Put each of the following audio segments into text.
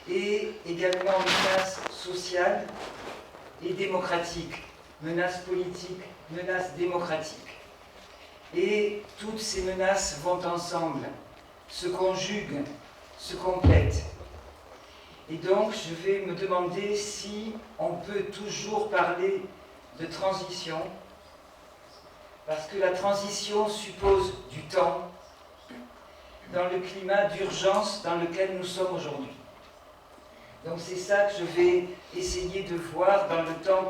et également menace sociale et démocratique, menace politique, menace démocratique. Et toutes ces menaces vont ensemble, se conjuguent, se complètent. Et donc, je vais me demander si on peut toujours parler de transition, parce que la transition suppose du temps dans le climat d'urgence dans lequel nous sommes aujourd'hui. Donc c'est ça que je vais essayer de voir dans le temps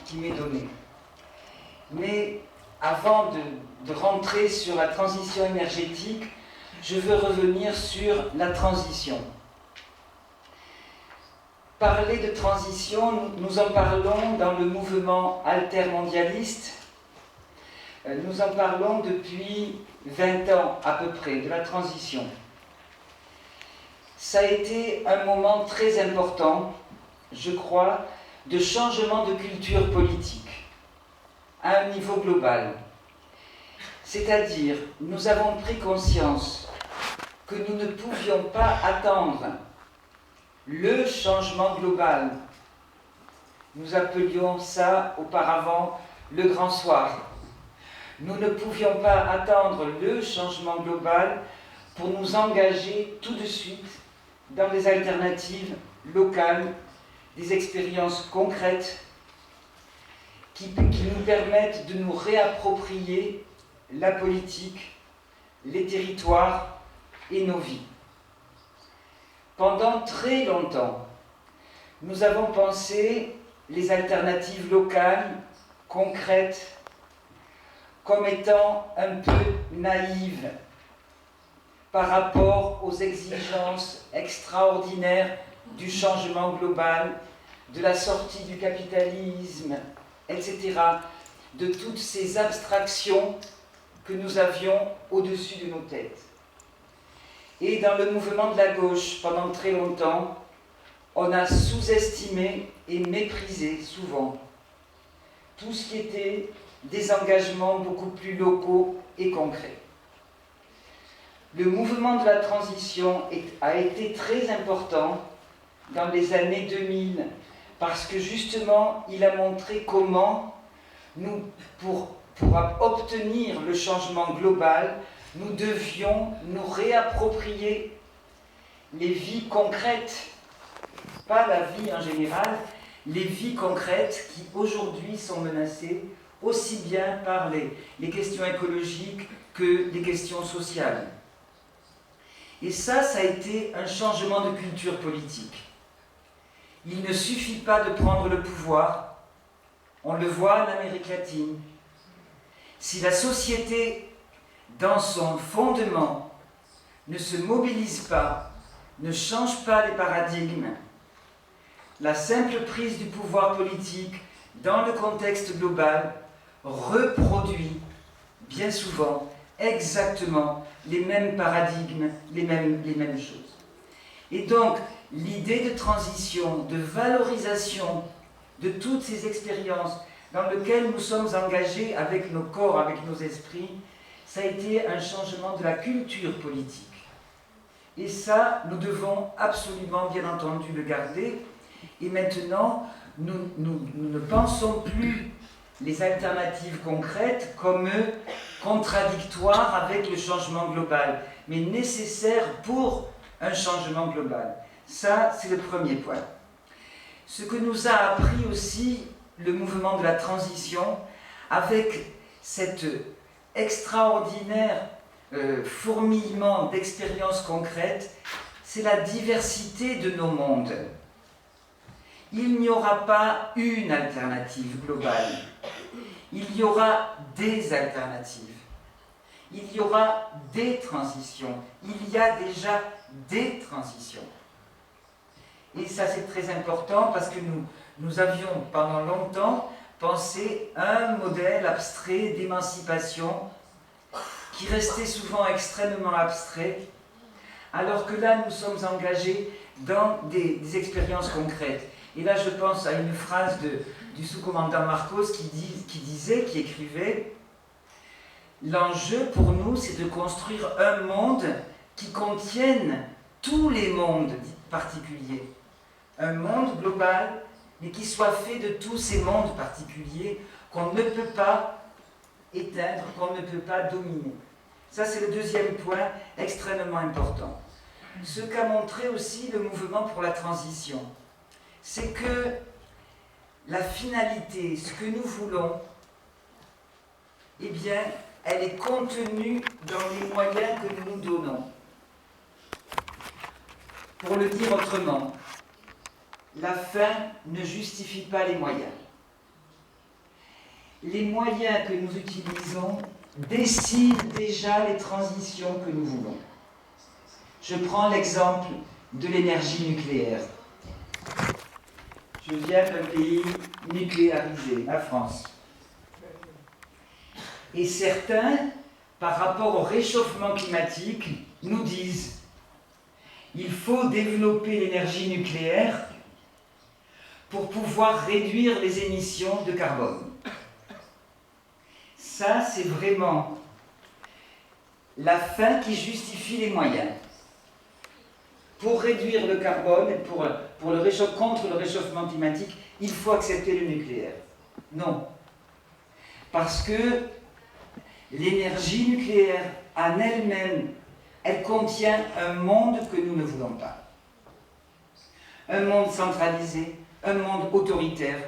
qui m'est donné. Mais avant de rentrer sur la transition énergétique, je veux revenir sur la transition. Parler de transition, nous en parlons dans le mouvement altermondialiste. Nous en parlons depuis 20 ans à peu près, de la transition. Ça a été un moment très important, je crois, de changement de culture politique à un niveau global. C'est-à-dire, nous avons pris conscience que nous ne pouvions pas attendre le changement global. Nous appelions ça auparavant le grand soir. Nous ne pouvions pas attendre le changement global pour nous engager tout de suite dans des alternatives locales, des expériences concrètes qui nous permettent de nous réapproprier la politique, les territoires et nos vies. Pendant très longtemps, nous avons pensé les alternatives locales, concrètes, comme étant un peu naïves par rapport aux exigences extraordinaires du changement global, de la sortie du capitalisme, etc., de toutes ces abstractions que nous avions au-dessus de nos têtes. Et dans le mouvement de la gauche, pendant très longtemps, on a sous-estimé et méprisé souvent tout ce qui était des engagements beaucoup plus locaux et concrets. Le mouvement de la transition a été très important dans les années 2000 parce que justement, il a montré comment nous, pour obtenir le changement global, nous devions nous réapproprier les vies concrètes, pas la vie en général, les vies concrètes qui aujourd'hui sont menacées aussi bien par les questions écologiques que les questions sociales. Et ça a été un changement de culture politique. Il ne suffit pas de prendre le pouvoir, on le voit en Amérique latine. Si la société, dans son fondement, ne se mobilise pas, ne change pas les paradigmes, la simple prise du pouvoir politique dans le contexte global reproduit bien souvent exactement les mêmes paradigmes, les mêmes choses. Et donc, l'idée de transition, de valorisation de toutes ces expériences dans lesquelles nous sommes engagés avec nos corps, avec nos esprits, ça a été un changement de la culture politique. Et ça, nous devons absolument, bien entendu, le garder. Et maintenant, nous ne pensons plus les alternatives concrètes comme contradictoires avec le changement global, mais nécessaires pour un changement global. Ça, c'est le premier point. Ce que nous a appris aussi le mouvement de la transition, avec cet extraordinaire fourmillement d'expériences concrètes, c'est la diversité de nos mondes. Il n'y aura pas une alternative globale. Il y aura des alternatives. Il y aura des transitions. Il y a déjà des transitions. Et ça, c'est très important parce que nous avions pendant longtemps pensé un modèle abstrait d'émancipation qui restait souvent extrêmement abstrait, alors que là, nous sommes engagés dans des expériences concrètes. Et là, je pense à une phrase du sous-commandant Marcos qui écrivait « L'enjeu pour nous, c'est de construire un monde qui contienne tous les mondes particuliers. Un monde global, mais qui soit fait de tous ces mondes particuliers qu'on ne peut pas éteindre, qu'on ne peut pas dominer. Ça, c'est le deuxième point extrêmement important. Ce qu'a montré aussi le mouvement pour la transition, c'est que la finalité, ce que nous voulons, eh bien, elle est contenue dans les moyens que nous nous donnons. Pour le dire autrement, la fin ne justifie pas les moyens. Les moyens que nous utilisons décident déjà les transitions que nous voulons. Je prends l'exemple de l'énergie nucléaire. Je viens d'un pays nucléarisé, la France. Et certains, par rapport au réchauffement climatique, nous disent qu'il faut développer l'énergie nucléaire pour pouvoir réduire les émissions de carbone. Ça, c'est vraiment la fin qui justifie les moyens. Pour réduire le carbone et contre le réchauffement climatique, il faut accepter le nucléaire. Non. Parce que l'énergie nucléaire, en elle-même, elle contient un monde que nous ne voulons pas. Un monde centralisé, un monde autoritaire.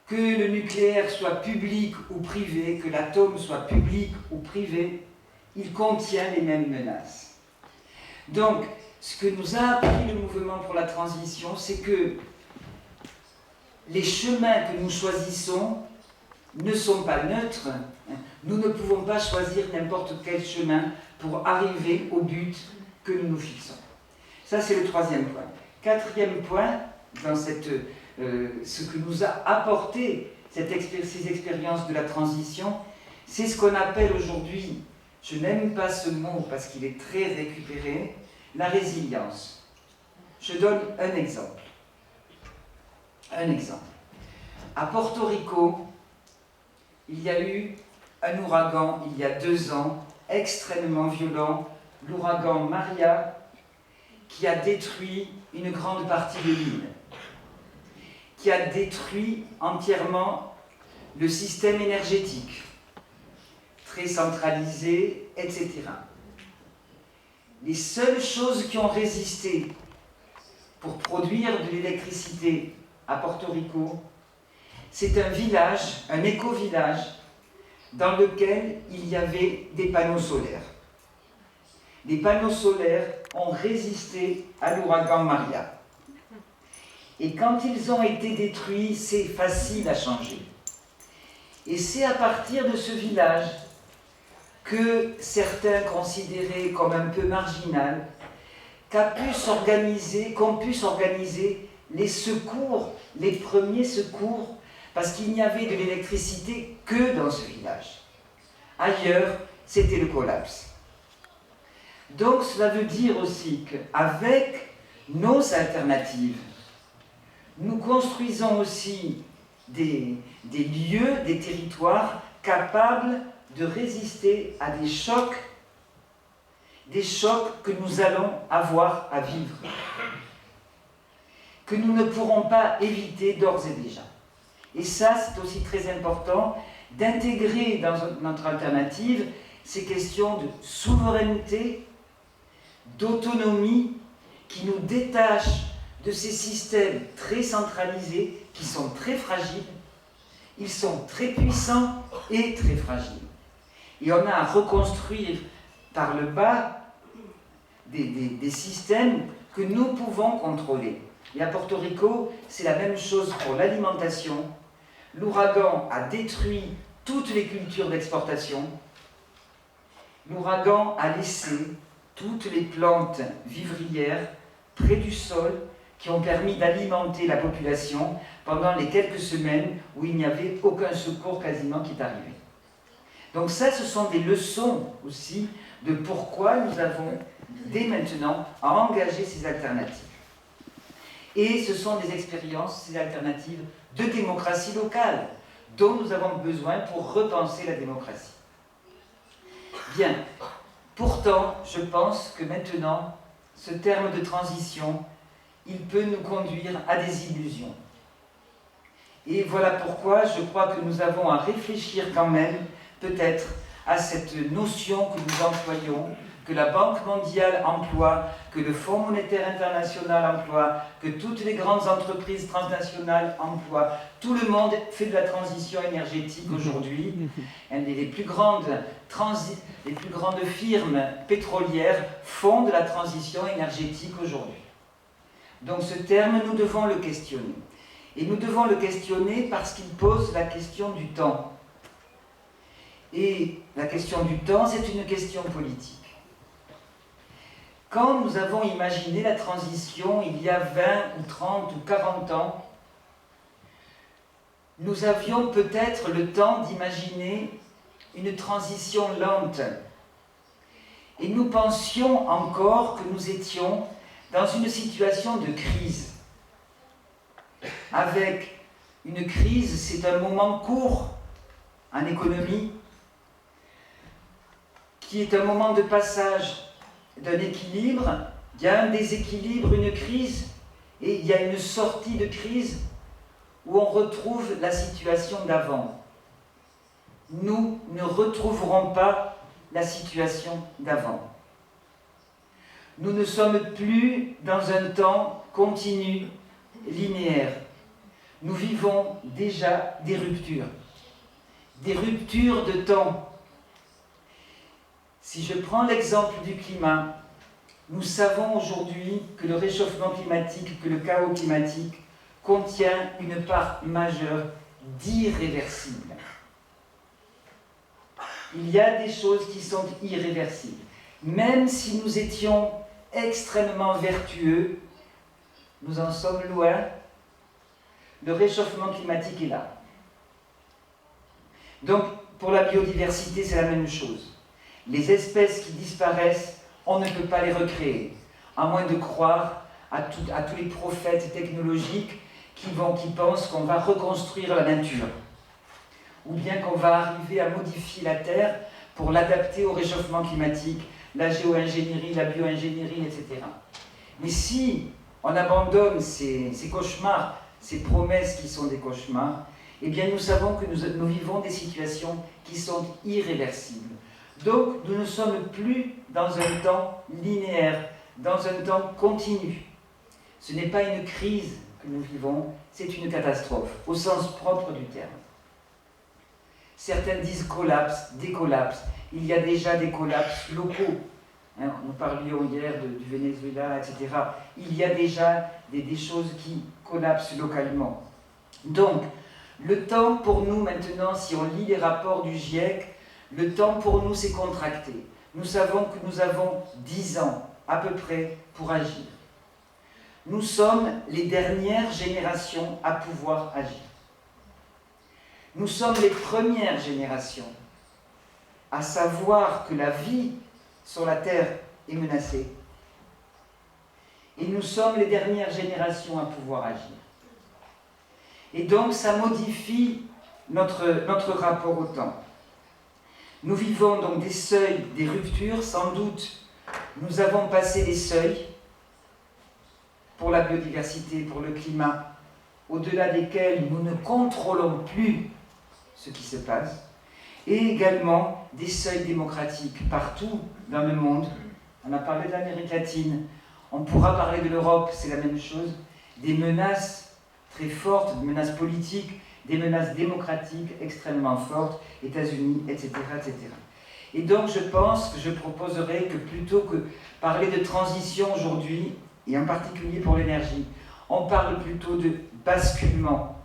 Que le nucléaire soit public ou privé, que l'atome soit public ou privé, il contient les mêmes menaces. Donc, ce que nous a appris le mouvement pour la transition, c'est que les chemins que nous choisissons ne sont pas neutres. Nous ne pouvons pas choisir n'importe quel chemin pour arriver au but que nous nous fixons. Ça, c'est le troisième point. Quatrième point, dans ce que nous a apporté ces expériences de la transition, c'est ce qu'on appelle aujourd'hui, je n'aime pas ce mot parce qu'il est très récupéré, la résilience. Je donne un exemple. Un exemple. À Porto Rico, il y a eu un ouragan il y a 2 ans, extrêmement violent, l'ouragan Maria, qui a détruit une grande partie de l'île, qui a détruit entièrement le système énergétique, très centralisé, etc. Les seules choses qui ont résisté pour produire de l'électricité à Porto Rico, c'est un village, un éco-village, dans lequel il y avait des panneaux solaires. Les panneaux solaires ont résisté à l'ouragan Maria. Et quand ils ont été détruits, c'est facile à changer. Et c'est à partir de ce village que certains considéraient comme un peu marginal, qu'ont pu s'organiser les secours, les premiers secours, parce qu'il n'y avait de l'électricité que dans ce village. Ailleurs, c'était le collapse. Donc cela veut dire aussi qu'avec nos alternatives, nous construisons aussi des lieux, des territoires capables de résister à des chocs que nous allons avoir à vivre, que nous ne pourrons pas éviter d'ores et déjà. Et ça, c'est aussi très important d'intégrer dans notre alternative ces questions de souveraineté, d'autonomie, qui nous détachent de ces systèmes très centralisés, qui sont très fragiles. Ils sont très puissants et très fragiles. Et on a à reconstruire par le bas des systèmes que nous pouvons contrôler. Et à Porto Rico, c'est la même chose pour l'alimentation. L'ouragan a détruit toutes les cultures d'exportation. L'ouragan a laissé toutes les plantes vivrières près du sol qui ont permis d'alimenter la population pendant les quelques semaines où il n'y avait aucun secours quasiment qui est arrivé. Donc ça, ce sont des leçons aussi de pourquoi nous avons dès maintenant à engager ces alternatives. Et ce sont des expériences, ces alternatives de démocratie locale dont nous avons besoin pour repenser la démocratie. Bien, Pourtant, je pense que maintenant, ce terme de transition, il peut nous conduire à des illusions. Et voilà pourquoi je crois que nous avons à réfléchir quand même, peut-être, à cette notion que nous employons, que la Banque mondiale emploie, que le Fonds monétaire international emploie, que toutes les grandes entreprises transnationales emploient. Tout le monde fait de la transition énergétique aujourd'hui. Les plus grandes firmes pétrolières font de la transition énergétique aujourd'hui. Donc ce terme, nous devons le questionner. Et nous devons le questionner parce qu'il pose la question du temps. Et la question du temps, c'est une question politique. Quand nous avons imaginé la transition il y a 20 ou 30 ou 40 ans, nous avions peut-être le temps d'imaginer une transition lente. Et nous pensions encore que nous étions dans une situation de crise. Avec une crise, c'est un moment court en économie, qui est un moment de passage d'un équilibre. Il y a un déséquilibre, une crise, et il y a une sortie de crise où on retrouve la situation d'avant. Nous ne retrouverons pas la situation d'avant. Nous ne sommes plus dans un temps continu, linéaire. Nous vivons déjà des ruptures de temps. Si je prends l'exemple du climat, nous savons aujourd'hui que le réchauffement climatique, que le chaos climatique contient une part majeure d'irréversible. Il y a des choses qui sont irréversibles. Même si nous étions extrêmement vertueux, nous en sommes loin. Le réchauffement climatique est là. Donc, pour la biodiversité, c'est la même chose. Les espèces qui disparaissent, on ne peut pas les recréer, à moins de croire à tous les prophètes technologiques qui pensent qu'on va reconstruire la nature, ou bien qu'on va arriver à modifier la Terre pour l'adapter au réchauffement climatique, la géo-ingénierie, la bio-ingénierie, etc. Mais si on abandonne ces cauchemars, ces promesses qui sont des cauchemars, eh bien nous savons que nous vivons des situations qui sont irréversibles. Donc nous ne sommes plus dans un temps linéaire, dans un temps continu. Ce n'est pas une crise que nous vivons, c'est une catastrophe, au sens propre du terme. Certains disent collapse, décollapse. Il y a déjà des collapses locaux. Nous parlions hier du Venezuela, etc. Il y a déjà des choses qui collapsent localement. Donc, le temps pour nous maintenant, si on lit les rapports du GIEC, le temps pour nous s'est contracté. Nous savons que nous avons 10 ans à peu près pour agir. Nous sommes les dernières générations à pouvoir agir. Nous sommes les premières générations à savoir que la vie sur la Terre est menacée. Et nous sommes les dernières générations à pouvoir agir. Et donc ça modifie notre rapport au temps. Nous vivons donc des seuils, des ruptures, sans doute. Nous avons passé les seuils pour la biodiversité, pour le climat, au-delà desquels nous ne contrôlons plus ce qui se passe, et également des seuils démocratiques partout dans le monde. On a parlé de l'Amérique latine, on pourra parler de l'Europe, c'est la même chose, des menaces très fortes, des menaces politiques, des menaces démocratiques extrêmement fortes, États-Unis, etc., etc. Et donc je pense que je proposerais que plutôt que parler de transition aujourd'hui, et en particulier pour l'énergie, on parle plutôt de basculement.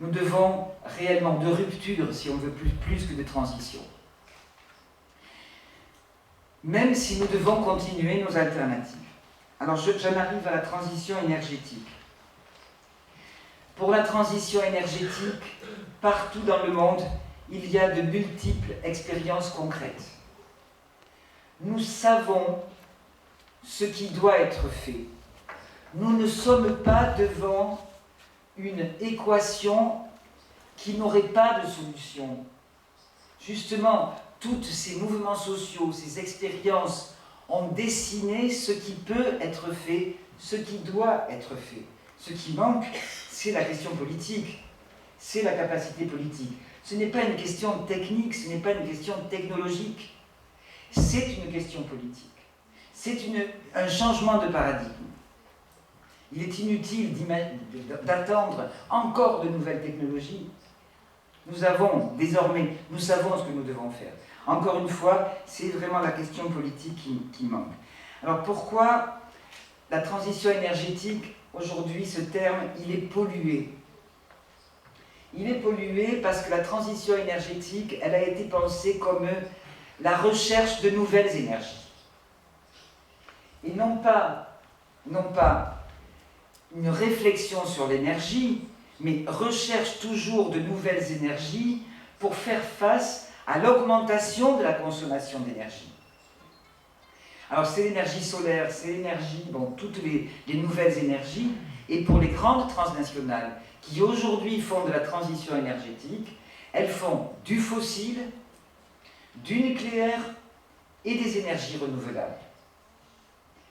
Nous devons réellement de rupture, si on veut plus que de transition. Même si nous devons continuer nos alternatives. Alors j'en arrive à la transition énergétique. Pour la transition énergétique, partout dans le monde, il y a de multiples expériences concrètes. Nous savons ce qui doit être fait. Nous ne sommes pas devant une équation qui n'aurait pas de solution. Justement, tous ces mouvements sociaux, ces expériences ont dessiné ce qui peut être fait, ce qui doit être fait. Ce qui manque, c'est la question politique, c'est la capacité politique. Ce n'est pas une question technique, ce n'est pas une question technologique, c'est une question politique. C'est un changement de paradigme. Il est inutile d'attendre encore de nouvelles technologies. Nous savons ce que nous devons faire. Encore une fois, c'est vraiment la question politique qui manque. Alors pourquoi la transition énergétique, aujourd'hui, ce terme, il est pollué? Il est pollué parce que la transition énergétique, elle a été pensée comme la recherche de nouvelles énergies. Et non pas une réflexion sur l'énergie, mais recherche toujours de nouvelles énergies pour faire face à l'augmentation de la consommation d'énergie. Alors c'est l'énergie solaire, c'est l'énergie, toutes les nouvelles énergies, et pour les grandes transnationales qui aujourd'hui font de la transition énergétique, elles font du fossile, du nucléaire et des énergies renouvelables.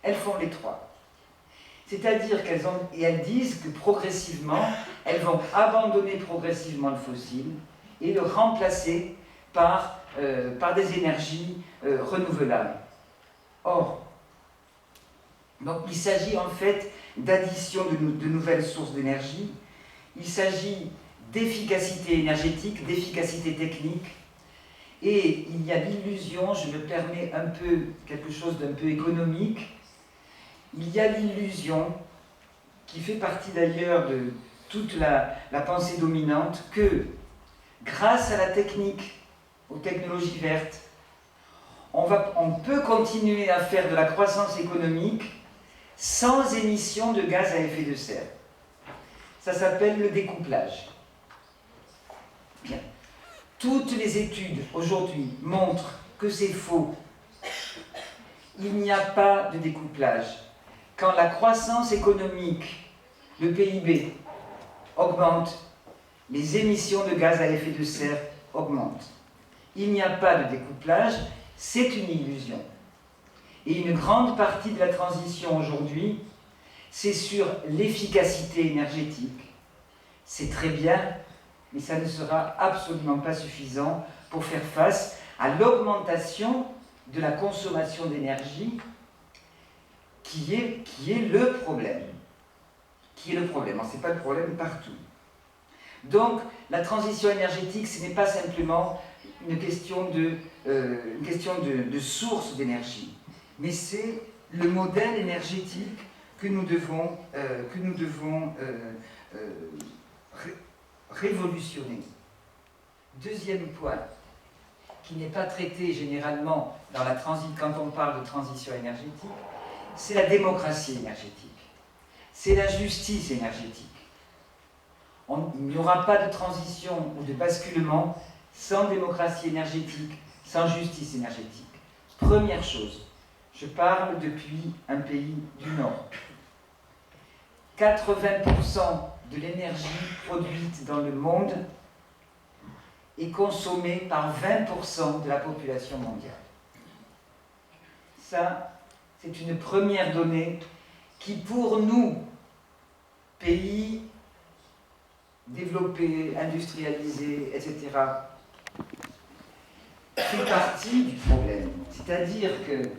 Elles font les trois. C'est-à-dire qu'elles disent que progressivement, elles vont abandonner progressivement le fossile et le remplacer par des énergies renouvelables. Or, donc il s'agit en fait d'addition de nouvelles sources d'énergie, il s'agit d'efficacité énergétique, d'efficacité technique, et il y a l'illusion, je me permets quelque chose d'un peu économique, il y a l'illusion, qui fait partie d'ailleurs de toute la pensée dominante, que grâce à la technique, aux technologies vertes, on peut continuer à faire de la croissance économique sans émission de gaz à effet de serre. Ça s'appelle le découplage. Bien. Toutes les études aujourd'hui montrent que c'est faux. Il n'y a pas de découplage. Quand la croissance économique, le PIB, augmente, les émissions de gaz à effet de serre augmentent. Il n'y a pas de découplage, c'est une illusion. Et une grande partie de la transition aujourd'hui, c'est sur l'efficacité énergétique. C'est très bien, mais ça ne sera absolument pas suffisant pour faire face à l'augmentation de la consommation d'énergie qui est le problème. Qui est le problème. Ce n'est pas le problème partout. Donc, la transition énergétique, ce n'est pas simplement une question de source d'énergie, mais c'est le modèle énergétique que nous devons révolutionner. Deuxième point, qui n'est pas traité généralement quand on parle de transition énergétique, c'est la démocratie énergétique. C'est la justice énergétique. Il n'y aura pas de transition ou de basculement sans démocratie énergétique, sans justice énergétique. Première chose, je parle depuis un pays du Nord. 80% de l'énergie produite dans le monde est consommée par 20% de la population mondiale. Ça, c'est une première donnée qui, pour nous, pays développés, industrialisés, etc., fait partie du problème. C'est-à-dire que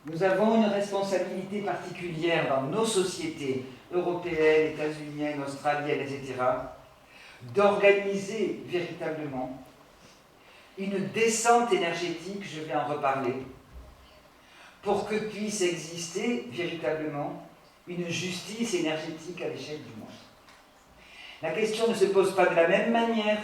nous avons une responsabilité particulière dans nos sociétés européennes, états-uniennes, australiennes, etc., d'organiser véritablement une descente énergétique, je vais en reparler, pour que puisse exister véritablement une justice énergétique à l'échelle du monde. La question ne se pose pas de la même manière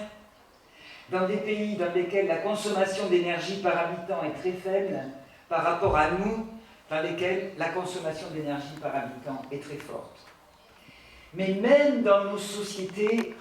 dans des pays dans lesquels la consommation d'énergie par habitant est très faible par rapport à nous, dans lesquels la consommation d'énergie par habitant est très forte. Mais même dans nos sociétés